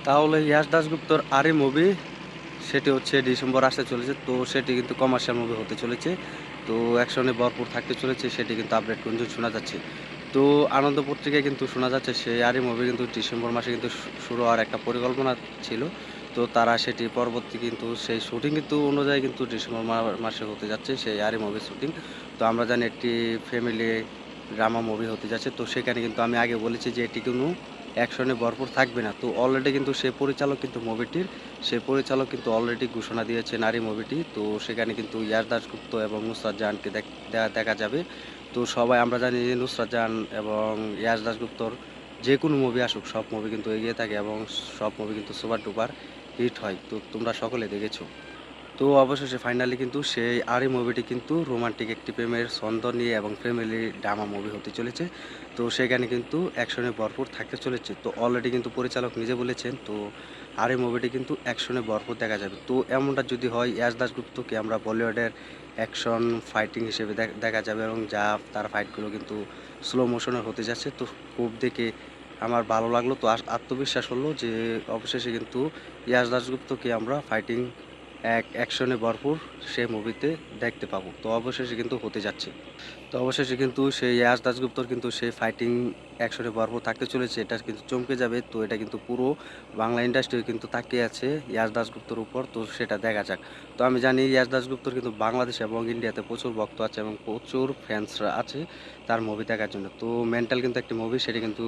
তাহলে ইয়াশ দাশগুপ্তর আরে মুভি সেটি হচ্ছে ডিসেম্বর আসতে চলেছে। তো সেটি কিন্তু কমার্শিয়াল মুভি হতে চলেছে। তো অ্যাকশনে ভরপুর থাকতে চলেছে, সেটি কিন্তু আপডেট গুঞ্জন শোনা যাচ্ছে। তো আনন্দ পত্রিকায় কিন্তু শোনা যাচ্ছে সেই আরই মুভি কিন্তু ডিসেম্বর মাসে কিন্তু শুরু হওয়ার একটা পরিকল্পনা ছিল। তো তারা সেটি পরবর্তী কিন্তু সেই শুটিং কিন্তু অনুযায়ী কিন্তু ডিসেম্বর মাসে হতে যাচ্ছে সেই আরই মুভির শুটিং। তো আমরা জানি একটি ফ্যামিলি ড্রামা মুভি হতে যাচ্ছে। তো সেখানে কিন্তু আমি আগে বলেছি যে এটি কোনো অ্যাকশনে ভরপুর থাকবে না। তো অলরেডি কিন্তু সে পরিচালক কিন্তু মুভিটির সে পরিচালক কিন্তু অলরেডি ঘোষণা দিয়েছে নারী মুভিটি। তো সেখানে কিন্তু ইয়াশ দাশগুপ্ত এবং নুসরাত জাহানকে দেখা যাবে। তো সবাই আমরা জানি যে নুসরাত জাহান এবং ইয়াশ দাশগুপ্তর যেকোনো মুভি আসুক সব মুভি কিন্তু এগিয়ে থাকে এবং সব মুভি কিন্তু সুপার ডুপার হিট হয়। তো তোমরা সকলে দেখেছো। তো অবশেষে ফাইনালি কিন্তু সেই আরই মুভিটি কিন্তু রোমান্টিক একটি প্রেমের ছন্দ নিয়ে এবং ফ্যামিলি ড্রামা মুভি হতে চলেছে। তো সেখানে কিন্তু অ্যাকশনে ভরপুর থাকতে চলেছে। তো অলরেডি কিন্তু পরিচালক নিজে বলেছেন তো আরই মুভিটি কিন্তু অ্যাকশনে ভরপুর দেখা যাবে। তো এমনটা যদি হয় ইয়াশ দাশগুপ্তকে আমরা বলিউডের অ্যাকশন ফাইটিং হিসেবে দেখা যাবে এবং যা তার ফাইটগুলো কিন্তু স্লো মোশনের হতে যাচ্ছে। তো খুব দেখে আমার ভালো লাগলো। তো আত্মবিশ্বাস হলো যে অবশেষে কিন্তু ইয়াশ দাশগুপ্তকে আমরা ফাইটিং অ্যাকশনে ভরপুর সে মুভিতে দেখতে পাবো। তো অবশেষে কিন্তু হতে যাচ্ছে। তো অবশেষে কিন্তু সেই ইয়াশ দাশগুপ্তর কিন্তু সেই ফাইটিং অ্যাকশনে ভরপুর থাকতে চলেছে। এটা কিন্তু চমকে যাবে। তো এটা কিন্তু পুরো বাংলা ইন্ডাস্ট্রি কিন্তু তাকিয়ে আছে ইয়াশ দাশগুপ্তর উপর। তো সেটা দেখা যাক। তো আমি জানি ইয়াশ দাশগুপ্তর কিন্তু বাংলাদেশ এবং ইন্ডিয়াতে প্রচুর ভক্ত আছে এবং প্রচুর ফ্যান্সরা আছে তার মুভি দেখার জন্য। তো মেন্টাল কিন্তু একটি মুভি সেটি কিন্তু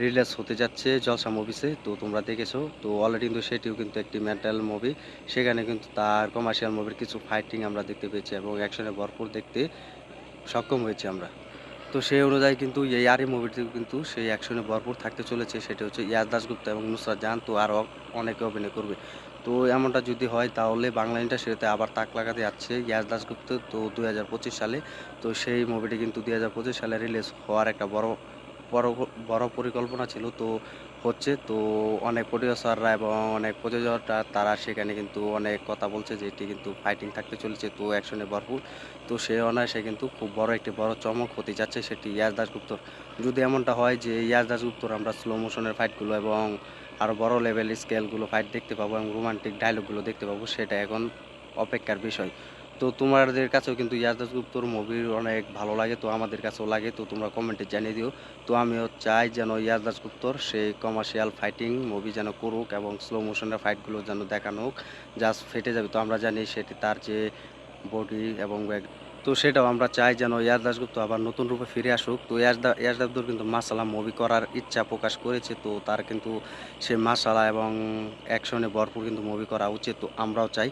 রিলিজ হতে যাচ্ছে জলসা মুভিসে। তো তোমরা দেখেছো। তো অলরেডি কিন্তু সেটিও কিন্তু একটি মেন্টাল মুভি। সেখানে কিন্তু তার কমার্শিয়াল মুভির কিছু ফাইটিং আমরা দেখতে পেয়েছি এবং অ্যাকশনে ভরপুর দেখতে সক্ষম হয়েছি আমরা। তো সেই অনুযায়ী কিন্তু এই আরই মুভিটিও কিন্তু সেই অ্যাকশনে ভরপুর থাকতে চলেছে। সেটা হচ্ছে ইয়াশ দাশগুপ্ত এবং নুসরাত জাহান। তো আরও অনেকে অভিনয় করবে। তো এমনটা যদি হয় তাহলে বাংলা ইন্ডাস্ট্রিতে আবার তাক লাগাতে যাচ্ছে ইয়াশ দাশগুপ্ত তো ২০২৫ সালে। তো সেই মুভিটি কিন্তু ২০২৫ সালে রিলিজ হওয়ার একটা বড় বড় পরিকল্পনা ছিল। তো হচ্ছে তো অনেক প্রডিউসাররা এবং অনেক প্রযোজকরা তারা সেখানে কিন্তু অনেক কথা বলছে যে এটি কিন্তু ফাইটিং থাকতে চলেছে তো অ্যাকশনে ভরপুর। তো সে অনায়াসে কিন্তু খুব বড় চমক হতে যাচ্ছে সেটি ইয়াশ দাশগুপ্তর। যদি এমনটা হয় যে ইয়াশ দাশগুপ্তর আমরা স্লো মোশনের ফাইটগুলো এবং আরও বড় লেভেল স্কেলগুলো ফাইট দেখতে পাবো এবং রোমান্টিক ডায়লগগুলো দেখতে পাবো সেটা এখন অপেক্ষার বিষয়। তো তোমাদের কাছেও কিন্তু ইয়াশ দাশগুপ্তর মুভি অনেক ভালো লাগে। তো আমাদের কাছেও লাগে। তো তোমরা কমেন্টে জানিয়ে দিও। তো আমিও চাই যেন ইয়াশ দাশগুপ্তর সেই কমার্শিয়াল ফাইটিং মুভি যেন করুক এবং স্লো মোশনের ফাইটগুলো যেন দেখানো হোক। জাস্ট ফেটে যাবে। তো আমরা জানি সেটি তার যে বডি এবং তো সেটাও আমরা চাই যেন ইয়াশ দাশগুপ্ত আবার নতুন রূপে ফিরে আসুক। তো ইয়াশ দাশগুপ্ত কিন্তু মাসালা মুভি করার ইচ্ছা প্রকাশ করেছে। তো তার কিন্তু সে মাসালা এবং অ্যাকশনে ভরপুর কিন্তু মুভি করা উচিত। তো আমরাও চাই।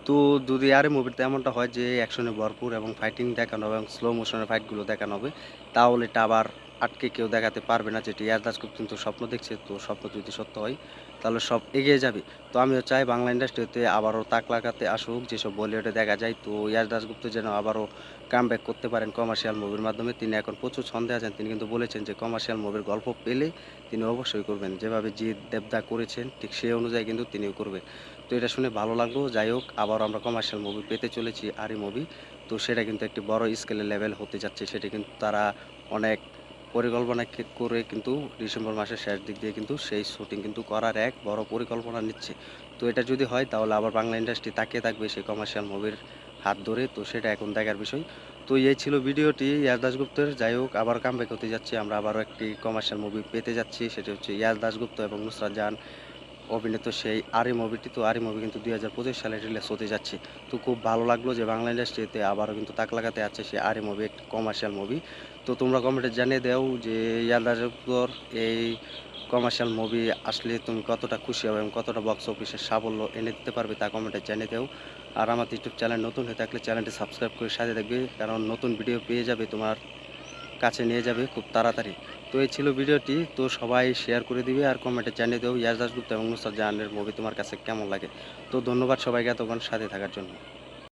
তো যদি আরে মুভিতে এমনটা হয় যে অ্যাকশনে ভরপুর এবং ফাইটিং দেখানো হবে এবং স্লো মোশনের ফাইটগুলো দেখানো হবে, তাহলে এটা আবার আটকে কেউ দেখাতে পারবে না। যেটি ইয়াশ দাশগুপ্ত কিন্তু স্বপ্ন দেখছে। তো স্বপ্ন যদি সত্য হয় তাহলে সব এগিয়ে যাবে। তো আমিও চাই বাংলা ইন্ডাস্ট্রিতে আবারও তাক লাগাতে আসুক যেসব বলিউডে দেখা যায়। তো ইয়াশ দাশগুপ্ত যেন আবারও কামব্যাক করতে পারেন কমার্শিয়াল মুভির মাধ্যমে। তিনি এখন প্রচুর ছন্দে আছেন। তিনি কিন্তু বলেছেন যে কমার্শিয়াল মুভির গল্প পেলে তিনি অবশ্যই করবেন। যেভাবে জিৎ দেবদা করেছেন ঠিক সেই অনুযায়ী কিন্তু তিনিও করবেন। তো এটা শুনে ভালো লাগলো। যাই হোক আবারও আমরা কমার্শিয়াল মুভি পেতে চলেছি আরই মুভি। তো সেটা কিন্তু একটি বড় স্কেলের লেভেল হতে যাচ্ছে। সেটা কিন্তু তারা অনেক পরিকল্পনা করে কিন্তু ডিসেম্বর মাসের শেষ দিক দিয়ে কিন্তু সেই শুটিং কিন্তু করার এক বড় পরিকল্পনা নিচ্ছে। তো এটা যদি হয় তাহলে আবার বাংলা ইন্ডাস্ট্রি তাকিয়ে থাকবে সেই কমার্শিয়াল মুভির হাত ধরে। তো সেটা এখন দেখার বিষয়। তো এই ছিল ভিডিওটি ইয়াশ দাশগুপ্তের। যাই হোক আবার কামব্যাক হতে যাচ্ছে। আমরা আবারও একটি কমার্শিয়াল মুভি পেতে যাচ্ছি। সেটা হচ্ছে ইয়াশ দাশগুপ্ত এবং নুসরাত জাহান অভিনীত সেই আরই মুভিটি। তো আরই মুভি কিন্তু ২০২৫ সালে রিলিজ হতে যাচ্ছে। তো খুব ভালো লাগলো যে বাংলা ইন্ডাস্ট্রিতে আবারও কিন্তু তাক লাগাতে যাচ্ছে সেই আরই মুভি একটি কমার্শিয়াল মুভি। তো তোমরা কমেন্টে জানিয়ে দাও যে ইয়াশ দাশগুপ্তর এই কমার্শিয়াল মুভি আসলে তুমি কতটা খুশি হবে এবং কতটা বক্স অফিসের সাফল্য এনে দিতে পারবে তা কমেন্টে জানিয়ে দাও। আর আমার ইউটিউব চ্যানেল নতুন হয়ে থাকলে চ্যানেলটি সাবস্ক্রাইব করে সাথে থাকবে, কারণ নতুন ভিডিও পেয়ে যাবে তোমার কাছে নিয়ে যাবে খুব তাড়াতাড়ি। তো এই ছিল ভিডিওটি। তো সবাই শেয়ার করে দিবে আর কমেন্টে জানিয়ে দেও ইয়াশ দাশগুপ্ত এবং নুসরাত জাহানের মুভি তোমার কাছে কেমন লাগে। তো ধন্যবাদ সবাইকে এতক্ষণ সাথে থাকার জন্য।